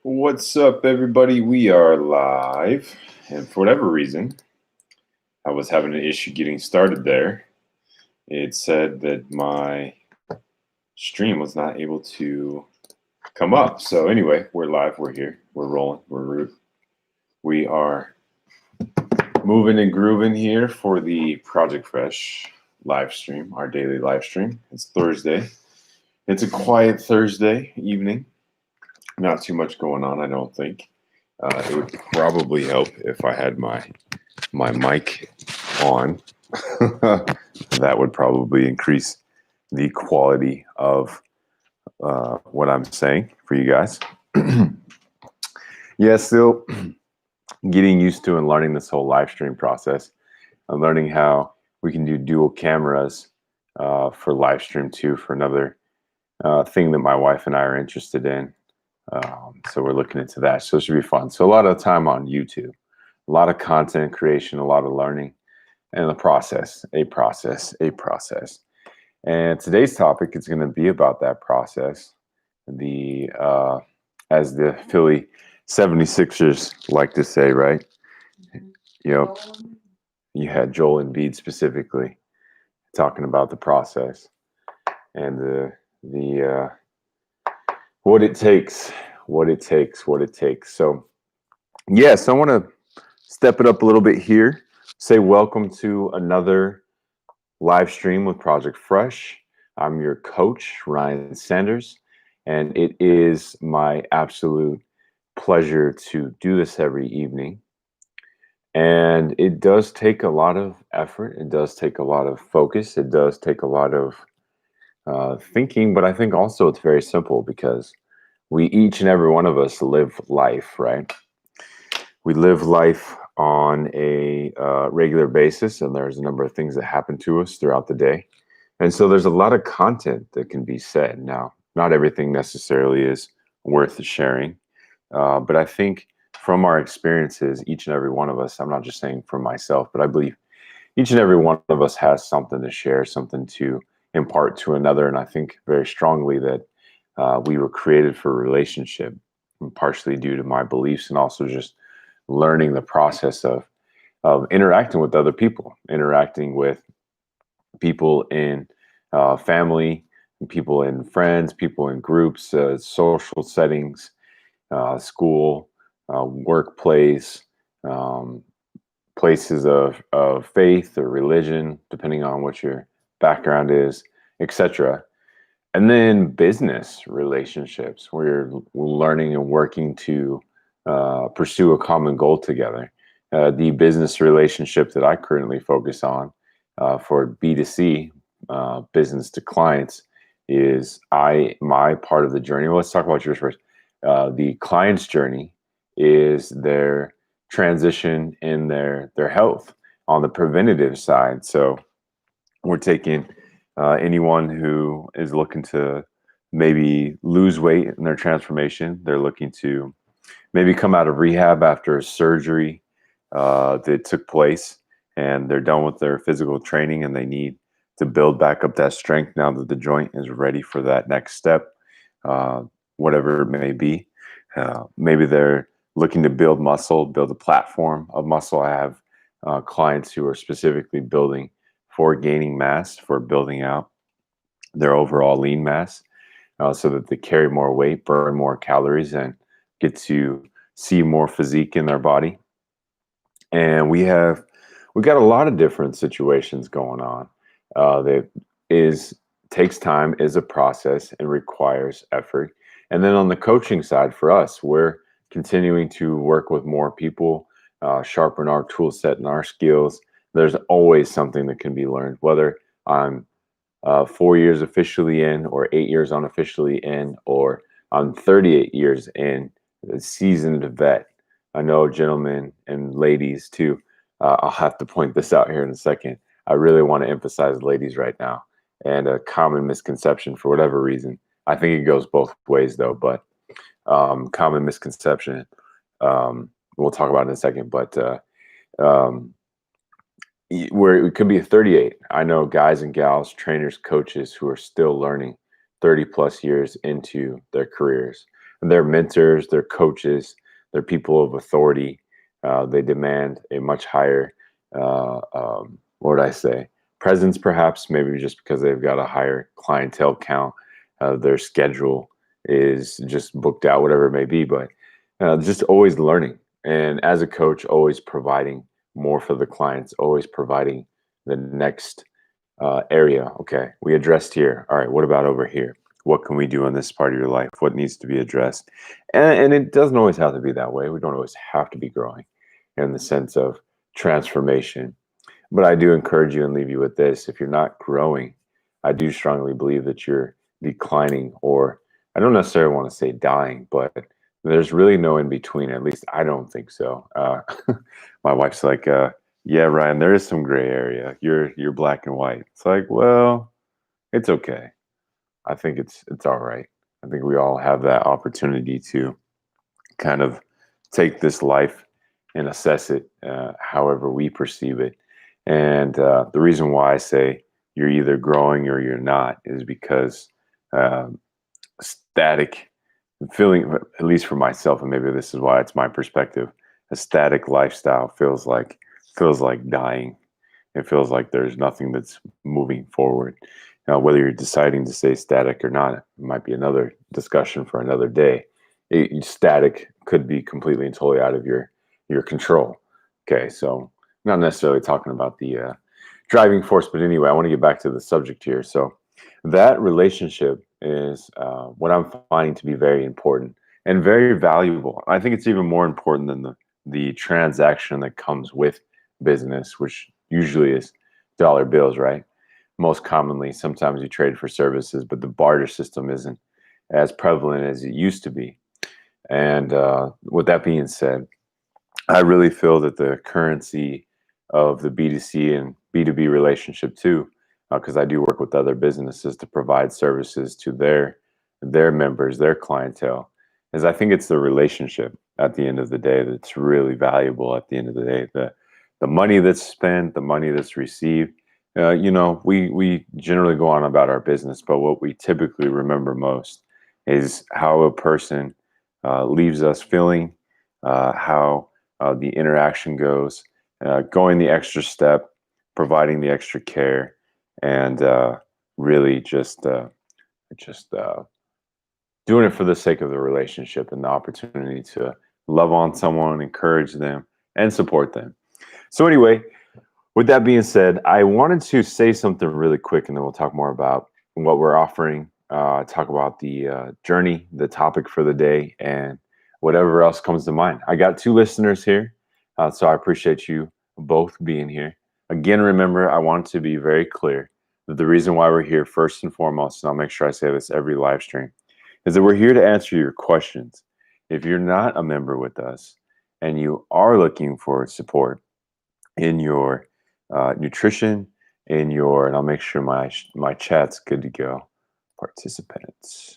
What's up, everybody? We are live, and for whatever reason, I was having an issue getting started there. It said that my stream was not able to come up. So anyway, we're live. We're here. We're rolling. We are moving and grooving here for the Project Fresh live stream, our daily live stream. It's Thursday. It's a quiet Thursday evening. Not too much going on, I don't think. It would probably help if I had my mic on. That would probably increase the quality of what I'm saying for you guys. Yeah, still getting used to and learning this whole live stream process. I'm learning how we can do dual cameras for live stream too, for another thing that my wife and I are interested in. So we're looking into that. So it should be fun. So a lot of time on YouTube, a lot of content creation, a lot of learning, and a process. And today's topic is going to be about that process. The as the Philly 76ers like to say, right? You know, you had Joel Embiid specifically talking about the process and the what it takes. So yes, I want to step it up a little bit here. Say welcome to another live stream with Project Fresh. I'm your coach, Ryan Sanders, and it is my absolute pleasure to do this every evening. And it does take a lot of effort. It does take a lot of focus. It does take a lot of thinking, but I think also it's very simple because we each and every one of us live life, right? We live life on a regular basis, and there's a number of things that happen to us throughout the day. And so there's a lot of content that can be said. Now, not everything necessarily is worth sharing, but I think from our experiences, each and every one of us, I'm not just saying for myself, but I believe each and every one of us has something to share, something to impart to another. And I think very strongly that we were created for a relationship, partially due to my beliefs and also just learning the process of interacting with other people, interacting with people in family, people in friends, people in groups, social settings, school, workplace, um, places of faith or religion, depending on what your background is, etc. And then business relationships, where we're learning and working to pursue a common goal together. The business relationship that I currently focus on for B2C, business to clients, is my part of the journey. Well, let's talk about yours first. The client's journey is their transition in their health on the preventative side. So we're taking anyone who is looking to maybe lose weight in their transformation. They're looking to maybe come out of rehab after a surgery that took place, and they're done with their physical training and they need to build back up that strength now that the joint is ready for that next step, whatever it may be. Maybe they're looking to build muscle, build a platform of muscle. I have clients who are specifically building for gaining mass, for building out their overall lean mass, so that they carry more weight, burn more calories, and get to see more physique in their body. And we got a lot of different situations going on that takes time, is a process, and requires effort. And then on the coaching side for us, we're continuing to work with more people, sharpen our tool set and our skills. There's always something that can be learned, whether I'm 4 years officially in, or 8 years unofficially in, or I'm 38 years in, a seasoned vet. I know gentlemen and ladies too. I'll have to point this out here in a second. I really want to emphasize ladies right now, and a common misconception for whatever reason. I think it goes both ways though, but common misconception. We'll talk about it in a second, but um, where it could be a 38. I know guys and gals, trainers, coaches who are still learning 30 plus years into their careers. They're mentors, they're coaches, they're people of authority. They demand a much higher, what would I say, presence perhaps, maybe just because they've got a higher clientele count. Their schedule is just booked out, whatever it may be, but just always learning. And as a coach, always providing more for the clients, always providing the next area. Okay, we addressed here. All right, what about over here? What can we do in this part of your life? What needs to be addressed? And it doesn't always have to be that way. We don't always have to be growing in the sense of transformation. But I do encourage you and leave you with this. If you're not growing, I do strongly believe that you're declining, or I don't necessarily want to say dying, but there's really no in between. At least I don't think so. My wife's like, yeah, Ryan, there is some gray area. You're black and white. It's like, well, it's okay. I think it's all right. I think we all have that opportunity to kind of take this life and assess it however we perceive it. And the reason why I say you're either growing or you're not is because um, static feeling, at least for myself, and maybe this is why it's my perspective, a static lifestyle feels like dying. It feels like there's nothing that's moving forward. Now, whether you're deciding to stay static or not, it might be another discussion for another day. Static could be completely and totally out of your control. Okay, so not necessarily talking about the driving force, but anyway, I want to get back to the subject here. So that relationship is what I'm finding to be very important and very valuable. I think it's even more important than the transaction that comes with business, which usually is dollar bills, right? Most commonly, sometimes you trade for services, but the barter system isn't as prevalent as it used to be. And with that being said, I really feel that the currency of the B2C and B2B relationship too, because I do work with other businesses to provide services to their members, their clientele, is I think it's the relationship at the end of the day that's really valuable at the end of the day. The money that's spent, the money that's received, we generally go on about our business, but what we typically remember most is how a person leaves us feeling, how the interaction goes, going the extra step, providing the extra care, and really just doing it for the sake of the relationship and the opportunity to love on someone, encourage them, and support them. So anyway, with that being said, I wanted to say something really quick, and then we'll talk more about what we're offering, talk about the journey, the topic for the day, and whatever else comes to mind. I got 2 listeners here, so I appreciate you both being here. Again, remember, I want to be very clear that the reason why we're here, first and foremost, and I'll make sure I say this every live stream, is that we're here to answer your questions. If you're not a member with us and you are looking for support in your nutrition, and I'll make sure my chat's good to go. Participants.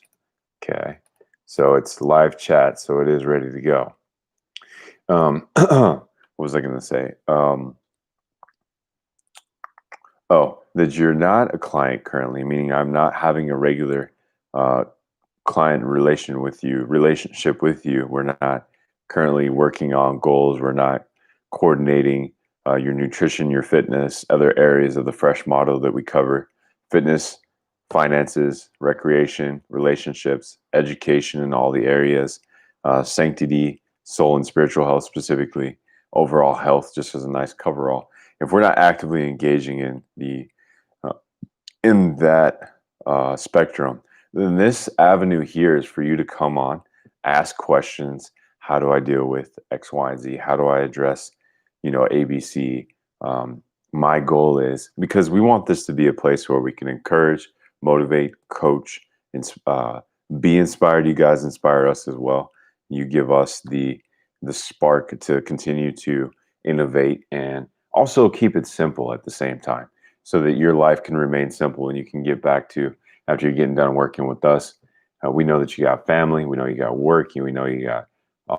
Okay. So it's live chat, so it is ready to go. What was I going to say? That you're not a client currently, meaning I'm not having a regular client relationship with you. We're not currently working on goals. We're not coordinating your nutrition, your fitness, other areas of the fresh model that we cover: fitness, finances, recreation, relationships, education in all the areas, sanctity, soul and spiritual health specifically, overall health, just as a nice coverall. If we're not actively engaging in that spectrum, then this avenue here is for you to come on, ask questions. How do I deal with X, Y, and Z? How do I address, ABC? My goal is, because we want this to be a place where we can encourage, motivate, coach, and be inspired. You guys inspire us as well. You give us the spark to continue to innovate and also keep it simple at the same time, so that your life can remain simple and you can get back to, after you're getting done working with us. We know that you got family, we know you got work, we know you got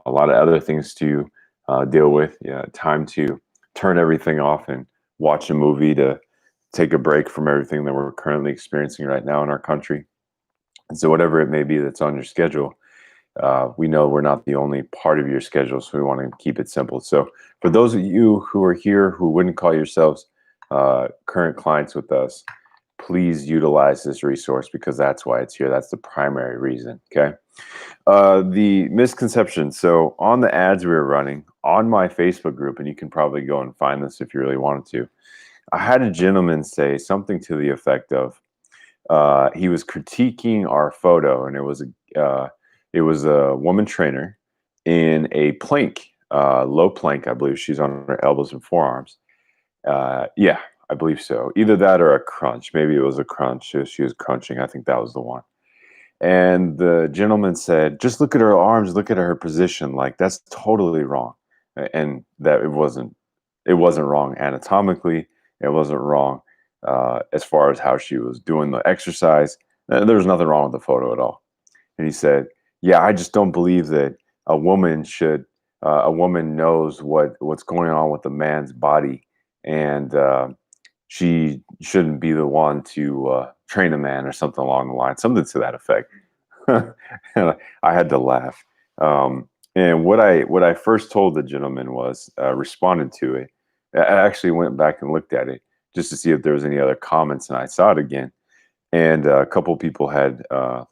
a lot of other things to deal with. Time to turn everything off and watch a movie, to take a break from everything that we're currently experiencing right now in our country. And so whatever it may be that's on your schedule, we know we're not the only part of your schedule, so we want to keep it simple. So for those of you who are here who wouldn't call yourselves current clients with us, please utilize this resource because that's why it's here. That's the primary reason, okay? The misconception. So on the ads we were running on my Facebook group, and you can probably go and find this if you really wanted to, I had a gentleman say something to the effect of, he was critiquing our photo, and it was a woman trainer in a plank, low plank. I believe she's on her elbows and forearms. Yeah, I believe so. Either that or a crunch. Maybe it was a crunch. She was crunching. I think that was the one. And the gentleman said, "Just look at her arms. Look at her position. Like that's totally wrong." And that it wasn't wrong anatomically. It wasn't wrong as far as how she was doing the exercise. There was nothing wrong with the photo at all. And he said, "Yeah, I just don't believe that a woman should. A woman knows what's going on with a man's body, and she shouldn't be the one to train a man or something along the line, something to that effect." And I had to laugh. And what I first told the gentleman was responded to it. I actually went back and looked at it just to see if there was any other comments, and I saw it again. And a couple people had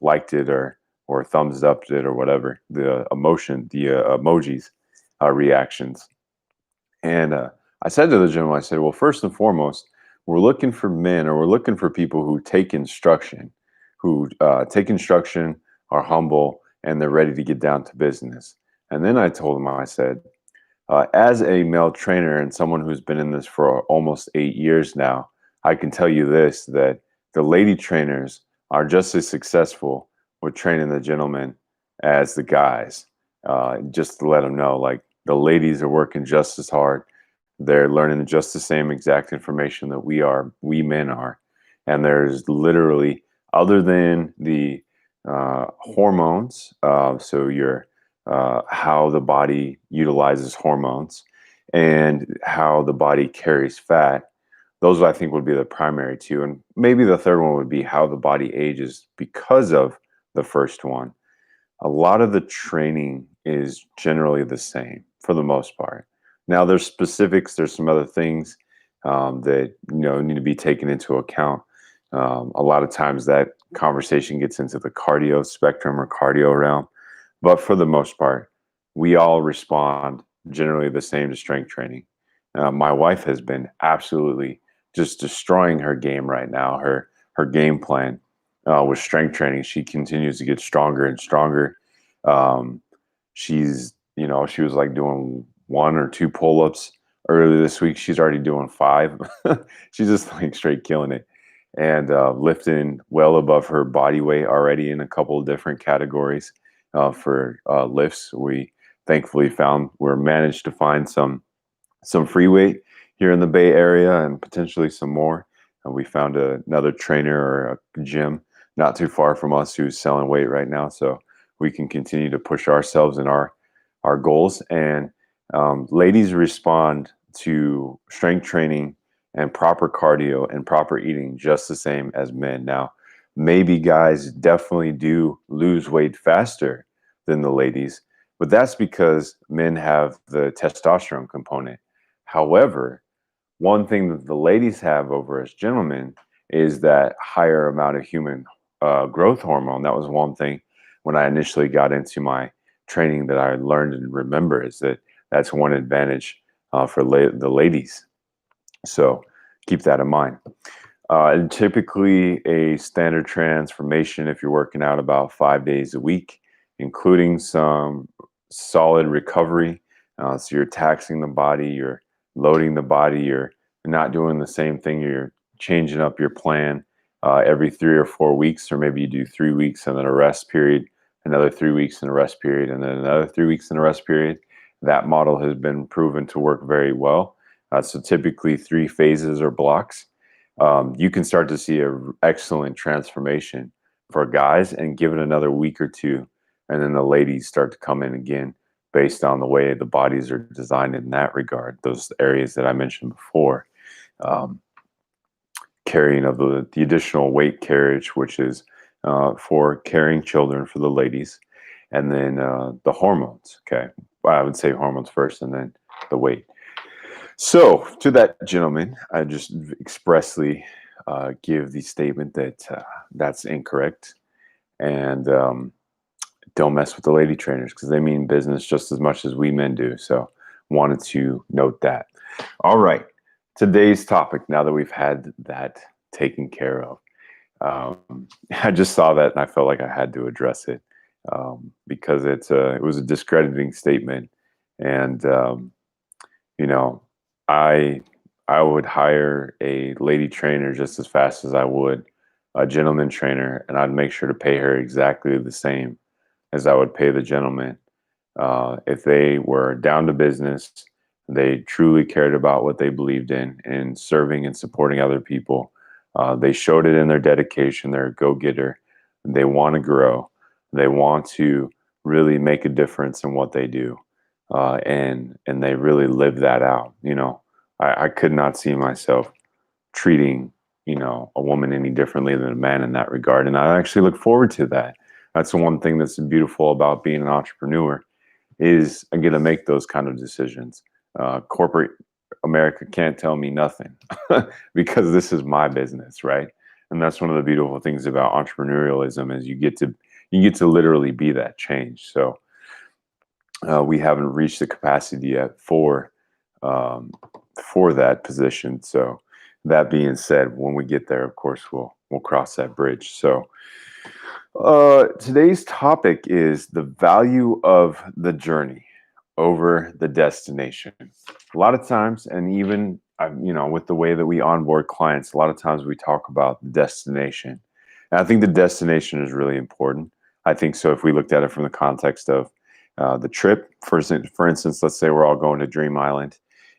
liked it or thumbs upped it or whatever the emojis reactions. And I said to the gentleman, I said, well, first and foremost, we're looking for men, or we're looking for people who take instruction, are humble, and they're ready to get down to business. And then I told him, I said, as a male trainer and someone who's been in this for almost 8 years now, I can tell you this, that the lady trainers are just as successful with training the gentlemen as the guys. Just to let them know, like the ladies are working just as hard. They're learning just the same exact information that we men are. And there's literally, other than the hormones, so your how the body utilizes hormones and how the body carries fat. Those I think would be the primary two. And maybe the third one would be how the body ages because of the first one. A lot of the training is generally the same for the most part. Now there's specifics, there's some other things that need to be taken into account. A lot of times that conversation gets into the cardio spectrum or cardio realm. But for the most part, we all respond generally the same to strength training. My wife has been absolutely just destroying her game right now. Her game plan with strength training, she continues to get stronger and stronger. Um, she was like doing 1 or 2 pull-ups earlier this week. She's already doing 5. She's just like straight killing it, and lifting well above her body weight already in a couple of different categories for lifts. We thankfully managed to find some free weight here in the Bay Area and potentially some more. And we found another trainer or a gym not too far from us who's selling weight right now, so we can continue to push ourselves in our goals. And ladies respond to strength training and proper cardio and proper eating just the same as men. Now, maybe guys definitely do lose weight faster than the ladies, but that's because men have the testosterone component. However, one thing that the ladies have over us gentlemen is that higher amount of human growth hormone. That was one thing when I initially got into my training that I learned and remember, is that that's one advantage for the ladies. So keep that in mind. And typically a standard transformation, if you're working out about 5 days a week, including some solid recovery. So you're taxing the body, you're loading the body, you're not doing the same thing, you're changing up your plan every 3 or 4 weeks, or maybe you do 3 weeks and then a rest period, another 3 weeks and a rest period, and then another 3 weeks and a rest period. That model has been proven to work very well. So typically 3 phases or blocks. You can start to see an excellent transformation for guys, and give it another week or two, and then the ladies start to come in again based on the way the bodies are designed in that regard. Those areas that I mentioned before. Carrying of the additional weight carriage, which is for carrying children for the ladies, and then the hormones. Okay, well, I would say hormones first, and then the weight. So to that gentleman, I just expressly give the statement that that's incorrect, and don't mess with the lady trainers because they mean business just as much as we men do. So wanted to note that. All right, today's topic. Now that we've had that taken care of, I just saw that and I felt like I had to address it because it was a discrediting statement, and you know, I I would hire a lady trainer just as fast as I would a gentleman trainer, and I'd make sure to pay her exactly the same as I would pay the gentleman. If they were down to business, they truly cared about what they believed in and serving and supporting other people. They showed it in their dedication. They're a go-getter. They want to grow. They want to really make a difference in what they do, and they really live that out. I could not see myself treating a woman any differently than a man in that regard, and I actually look forward to that. That's the one thing that's beautiful about being an entrepreneur is I get to make those kind of decisions. Corporate America can't tell me nothing because this is my business, right? And that's one of the beautiful things about entrepreneurialism is you get to literally be that change. So we haven't reached the capacity yet for that position. So that being said, when we get there, of course, we'll cross that bridge. So today's topic is the value of the journey over the destination. A lot of times, and even with the way that we onboard clients, a lot of times we talk about the destination. And I think the destination is really important. I think so. If we looked at it from the context of the trip, for instance, let's say we're all going to Dream Island.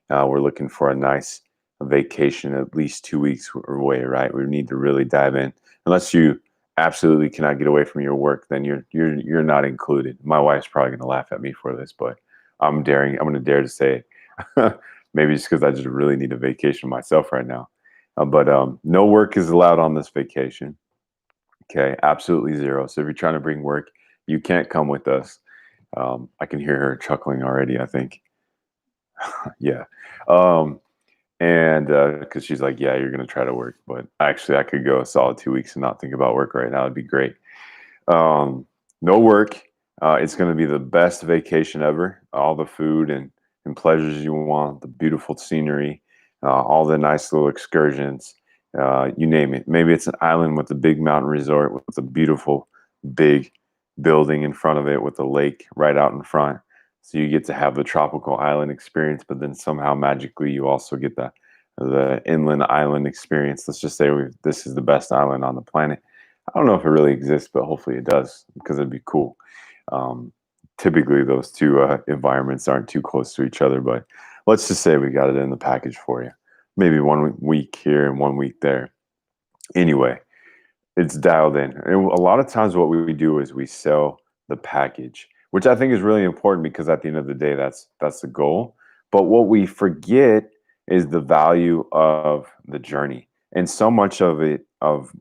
We're looking for a nice vacation, at least 2 weeks away, right? We need to really dive in. Unless you absolutely cannot get away from your work, then you're not included. My wife's probably going to laugh at me for this, but I'm going to dare to say it. Maybe it's because I just really need a vacation myself right now. But no work is allowed on this vacation. Okay, absolutely zero. So if you're trying to bring work, you can't come with us. I can hear her chuckling already, I think. Yeah. And because she's like, yeah, you're going to try to work. But actually, I could go a solid 2 weeks and not think about work right now. It'd be great. No work. It's going to be the best vacation ever. All the food and pleasures you want, the beautiful scenery, all the nice little excursions, you name it. Maybe it's an island with a big mountain resort with a beautiful big building in front of it with a lake right out in front. So you get to have the tropical island experience, but then somehow magically you also get the inland island experience. Let's just say this is the best island on the planet. I don't know if it really exists, but hopefully it does because it'd be cool. Um, Typically, those two environments aren't too close to each other, but let's just say we got it in the package for you. Maybe 1 week here and 1 week there. Anyway, it's dialed in. And a lot of times, what we do is we sell the package, which I think is really important because at the end of the day, that's the goal. But what we forget is the value of the journey, and so much of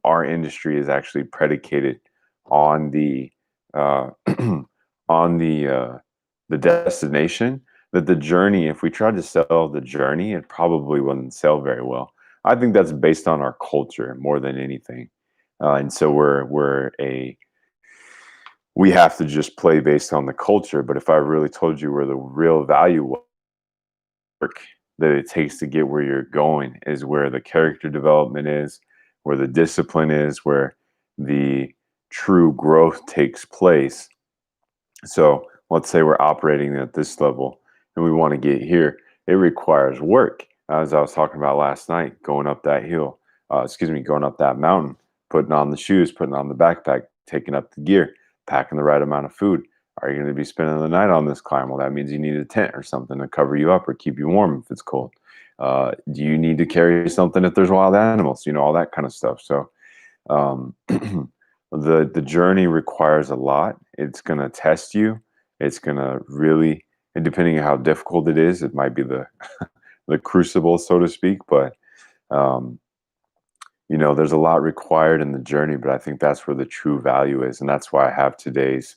our industry is actually predicated on uh, the destination. That the journey, if we tried to sell the journey, it probably wouldn't sell very well. I think that's based on our culture more than anything. And so we have to just play based on the culture. But if I really told you where the real value work that it takes to get where you're going is where the character development is, where the discipline is, where the true growth takes place. So let's say we're operating at this level and we want to get here. It requires work. As I was talking about last night, going up that hill, going up that mountain, putting on the shoes, putting on the backpack, taking up the gear, packing the right amount of food. Are you going to be spending the night on this climb? Well, that means you need a tent or something to cover you up or keep you warm if it's cold. Do you need to carry something if there's wild animals? All that kind of stuff. So um, the journey requires a lot. It's going to test you. It's going to really, and depending on how difficult it is, it might be the the crucible, so to speak. But um, there's a lot required in the journey. But I think that's where the true value is, and that's why I have today's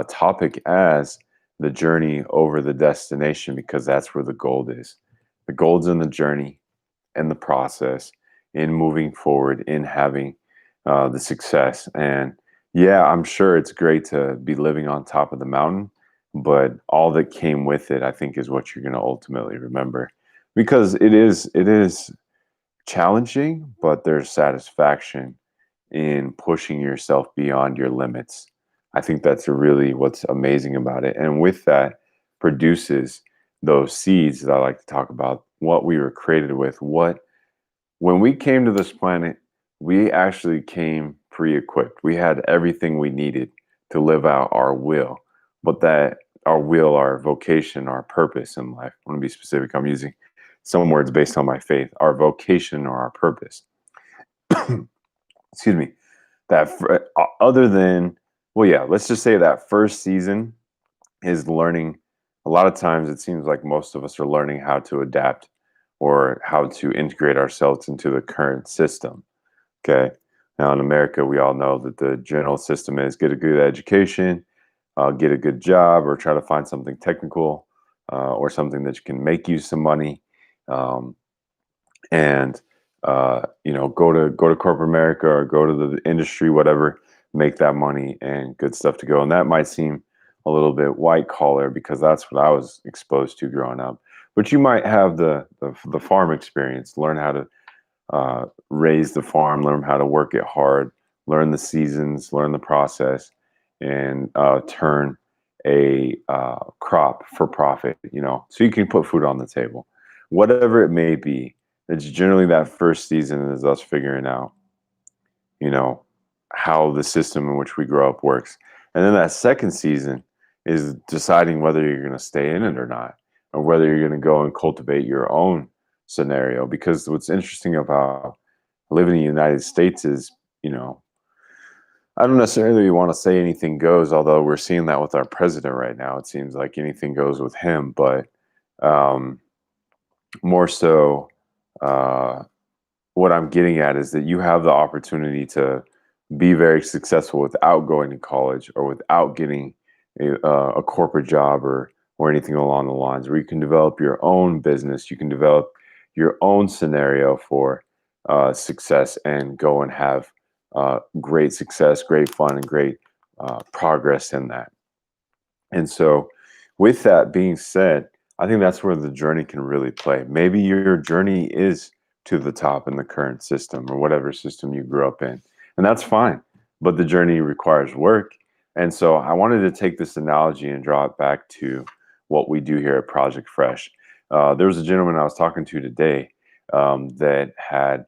topic as the journey over the destination, because that's where the gold is. The gold's in the journey and the process, in moving forward, in having the success. And yeah, I'm sure it's great to be living on top of the mountain, but all that came with it, I think, is what you're going to ultimately remember, because it is challenging, but there's satisfaction in pushing yourself beyond your limits. I think that's really what's amazing about it. And with that produces those seeds that I like to talk about, what we were created with. What When we came to this planet, we actually came pre-equipped. We had everything we needed to live out our will, but that our will, our vocation, our purpose in life. I want to be specific. I'm using some words based on my faith. Our vocation or our purpose. Excuse me. Other than, well, yeah, let's just say that first season is learning. A lot of times it seems like most of us are learning how to adapt or how to integrate ourselves into the current system. Okay. Now in America, we all know that the general system is get a good education, get a good job, or try to find something technical or something that can make you some money. Um, and go to corporate America or go to the industry, whatever, make that money and good stuff to go. And that might seem a little bit white collar because that's what I was exposed to growing up. But you might have the farm experience, learn how to raise the farm, learn how to work it hard, learn the seasons, learn the process, and turn a crop for profit, so you can put food on the table. Whatever it may be, it's generally that first season is us figuring out, you know, how the system in which we grow up works. And then that second season is deciding whether you're going to stay in it or not, or whether you're going to go and cultivate your own scenario. Because what's interesting about living in the United States is, I don't necessarily want to say anything goes, although we're seeing that with our president right now. It seems like anything goes with him, but um, more so, uh, what I'm getting at is that you have the opportunity to be very successful without going to college or without getting a corporate job or anything along the lines, where you can develop your own business, you can develop your own scenario for success and go and have great success, great fun, and great progress in that. And so, with that being said, I think that's where the journey can really play. Maybe your journey is to the top in the current system or whatever system you grew up in, and that's fine. But the journey requires work. And so, I wanted to take this analogy and draw it back to what we do here at Project Fresh. There was a gentleman I was talking to today that had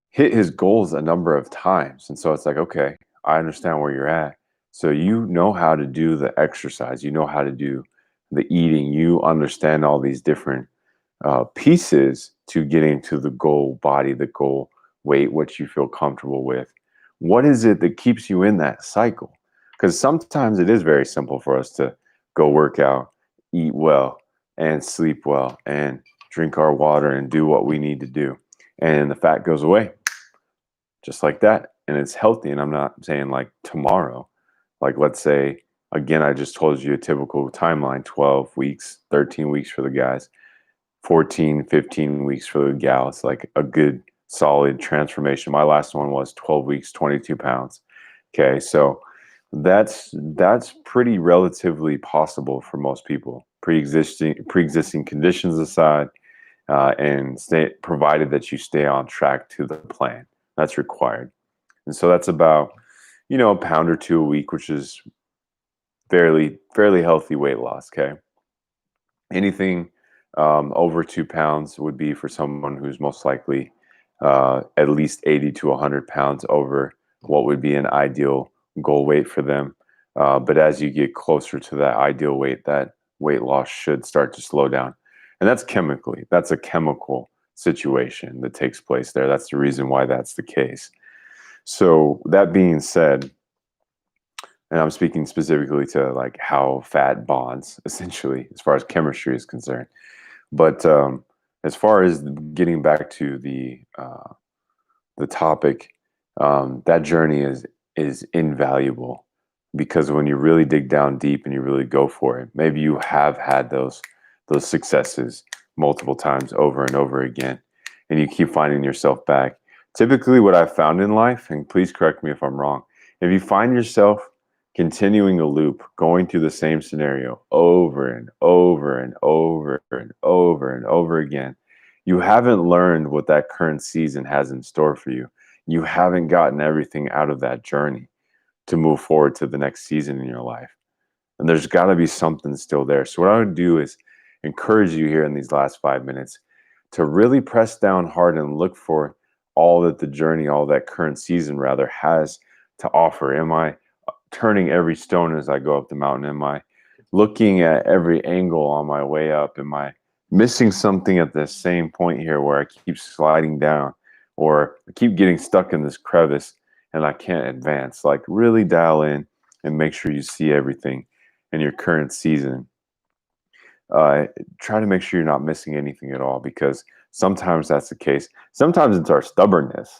hit his goals a number of times. And so it's like, okay, I understand where you're at. So you know how to do the exercise, you know how to do the eating, you understand all these different pieces to getting to the goal body, the goal weight, what you feel comfortable with. What is it that keeps you in that cycle? Because sometimes it is very simple for us to go work out, eat well, and sleep well, and drink our water and do what we need to do. And the fat goes away just like that. And it's healthy. And I'm not saying like tomorrow. Like, let's say, again, I just told you a typical timeline: 12 weeks, 13 weeks for the guys, 14, 15 weeks for the gals, like a good solid transformation. My last one was 12 weeks, 22 pounds. Okay. So that's pretty relatively possible for most people, pre-existing conditions aside, and provided that you stay on track to the plan that's required. And so that's about, a pound or two a week, which is fairly healthy weight loss. Okay. Anything over 2 pounds would be for someone who's most likely at least 80 to 100 pounds over what would be an ideal goal weight for them. But as you get closer to that ideal weight, that weight loss should start to slow down. And that's a chemical situation that takes place there. That's the reason why that's the case. So that being said, and I'm speaking specifically to like how fat bonds, essentially, as far as chemistry is concerned. But as far as getting back to the topic, that journey is invaluable. because when you really dig down deep and you really go for it, maybe you have had those successes multiple times over and over again, and you keep finding yourself back. Typically, what I've found in life, and please correct me if I'm wrong, if you find yourself continuing a loop, going through the same scenario over and over and over and over and over again, you haven't learned what that current season has in store for you. You haven't gotten everything out of that journey to move forward to the next season in your life. And there's got to be something still there. So, what I would do is encourage you here in these last 5 minutes to really press down hard and look for all that the journey, all that current season rather has to offer. Am I turning every stone as I go up the mountain? Am I looking at every angle on my way up? Am I missing something at the same point here where I keep sliding down or I keep getting stuck in this crevice and I can't advance? Like, really dial in and make sure you see everything in your current season. Try to make sure you're not missing anything at all, because sometimes that's the case. Sometimes it's our stubbornness.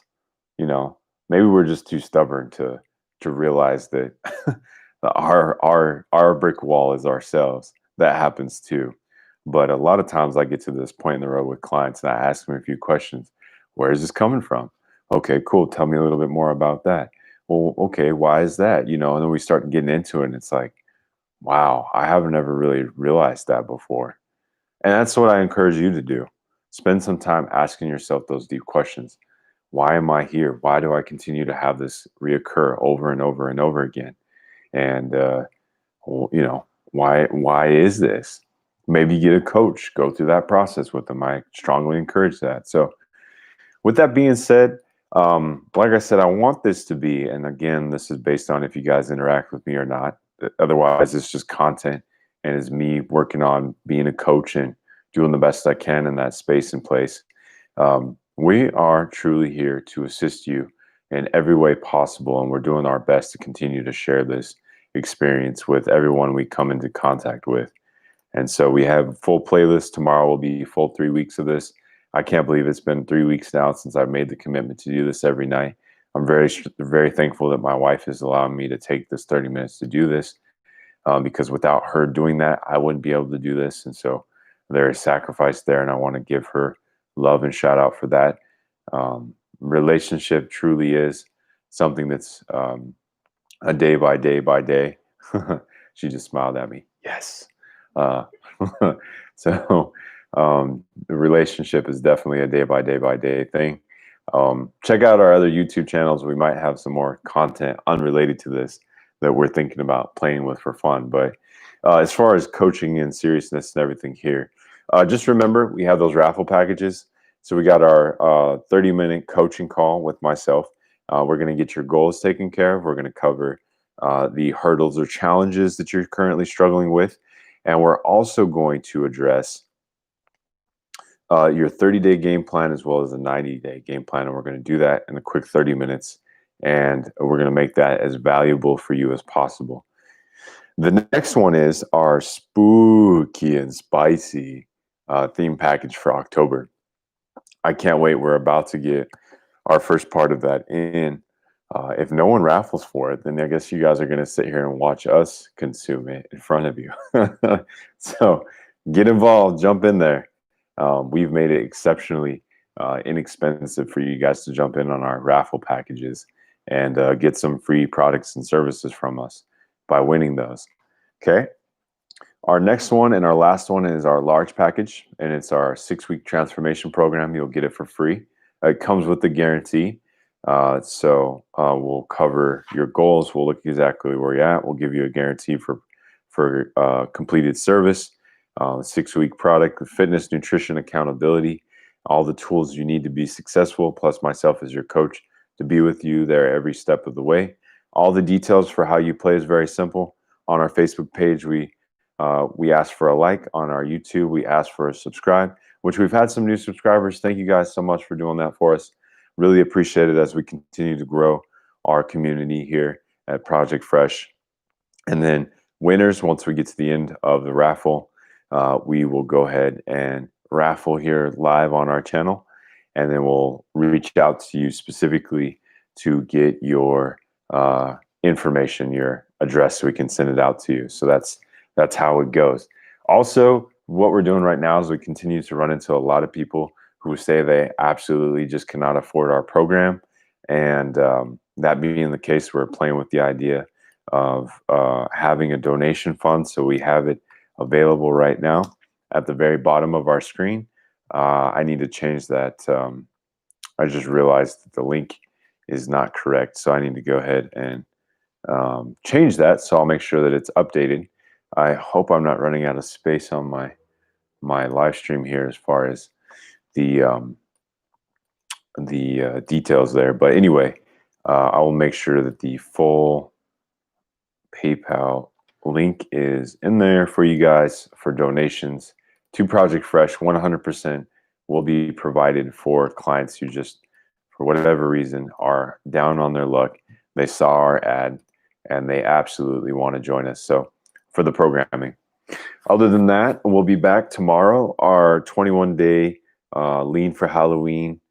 You know, maybe we're just too stubborn to realize that our brick wall is ourselves. That happens too. But a lot of times I get to this point in the road with clients and I ask them a few questions. Where is this coming from? Okay, cool. Tell me a little bit more about that. Well, okay, why is that? You know, and then we start getting into it and it's like, wow, I haven't ever really realized that before. And that's what I encourage you to do. Spend some time asking yourself those deep questions. Why am I here? Why do I continue to have this reoccur over and over and over again? And well, you know, why is this? Maybe get a coach, go through that process with them. I strongly encourage that. So with that being said, like I said, I want this to be, and again, this is based on if you guys interact with me or not. Otherwise, it's just content and it's me working on being a coach and doing the best I can in that space and place. We are truly here to assist you in every way possible, and we're doing our best to continue to share this experience with everyone we come into contact with. And so we have a full playlist. Tomorrow will be full 3 weeks of this. I can't believe it's been 3 weeks now since I've made the commitment to do this every night. I'm very thankful that my wife is allowing me to take this 30 minutes to do this, because without her doing that, I wouldn't be able to do this. And so there is sacrifice there, and I want to give her love and shout out for that. Relationship truly is something that's a day by day by day. She just smiled at me. Yes. Uh, so the relationship is definitely a day by day thing. Check out our other YouTube channels. We might have some more content unrelated to this that we're thinking about playing with for fun. But as far as coaching and seriousness and everything here, just remember we have those raffle packages. So we got our 30-minute coaching call with myself. We're going to get your goals taken care of. We're going to cover the hurdles or challenges that you're currently struggling with. And we're also going to address your 30-day game plan as well as a 90-day game plan. And we're going to do that in a quick 30 minutes. And we're going to make that as valuable for you as possible. The next one is our Spoooooky and Spiiiiicy theme package for October. I can't wait. We're about to get our first part of that in. If no one raffles for it, then I guess you guys are going to sit here and watch us consume it in front of you. So get involved, jump in there. We've made it exceptionally inexpensive for you guys to jump in on our raffle packages and get some free products and services from us by winning those. Okay. Our next one and our last one is our large package, and it's our 6-week transformation program. You'll get it for free. It comes with the guarantee. So we'll cover your goals. We'll look exactly where you're at. We'll give you a guarantee for completed service, 6-week product, fitness, nutrition, accountability, all the tools you need to be successful, plus myself as your coach to be with you there every step of the way. All the details for how you play is very simple. On our Facebook page, we ask for a like. On our YouTube, we ask for a subscribe, which we've had some new subscribers. Thank you guys so much for doing that for us. Really appreciate it as we continue to grow our community here at Project Fresh. And then winners, once we get to the end of the raffle, we will go ahead and raffle here live on our channel. And then we'll reach out to you specifically to get your information, your address so we can send it out to you. So that's how it goes. Also, what we're doing right now is we continue to run into a lot of people who say they absolutely just cannot afford our program. And that being the case, we're playing with the idea of having a donation fund. So we have it available right now at the very bottom of our screen. I need to change that. I just realized that the link is not correct. So I need to go ahead and change that. So I'll make sure that it's updated. I hope I'm not running out of space on my live stream here as far as the details there. But anyway, I will make sure that the full PayPal link is in there for you guys for donations to Project Fresh. 100% will be provided for clients who just, for whatever reason, are down on their luck. They saw our ad and they absolutely want to join us. So for the programming. Other than that, we'll be back tomorrow. Our 21-day lean for Halloween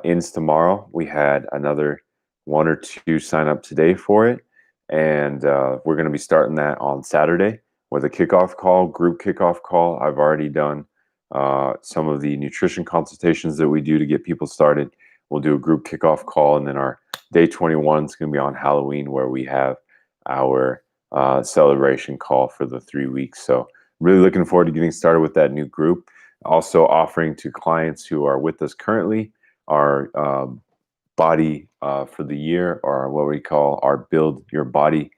ends tomorrow. We had another 1 or 2 sign up today for it. And we're going to be starting that on Saturday with a kickoff call, group kickoff call. I've already done some of the nutrition consultations that we do to get people started. We'll do a group kickoff call, and then our day 21 is going to be on Halloween, where we have our celebration call for the 3 weeks. So really looking forward to getting started with that new group. Also offering to clients who are with us currently our body for the year, or what we call our Build Your Body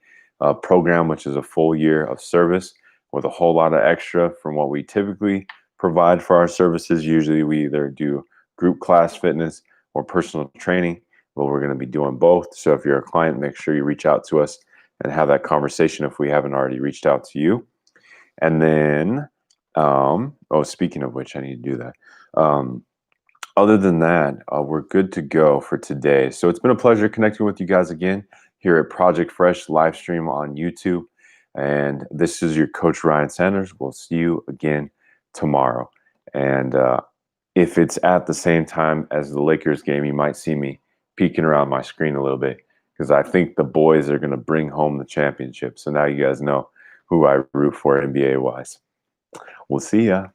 program, which is a full year of service with a whole lot of extra from what we typically provide for our services. Usually we either do group class fitness or personal training, but we're going to be doing both. So if you're a client, make sure you reach out to us and have that conversation if we haven't already reached out to you. And then, speaking of which, I need to do that. Other than that, we're good to go for today. So it's been a pleasure connecting with you guys again here at Project Fresh live stream on YouTube. And this is your coach, Ryan Sanders. We'll see you again tomorrow. And if it's at the same time as the Lakers game, you might see me peeking around my screen a little bit, because I think the boys are going to bring home the championship. So now you guys know who I root for NBA-wise. We'll see ya.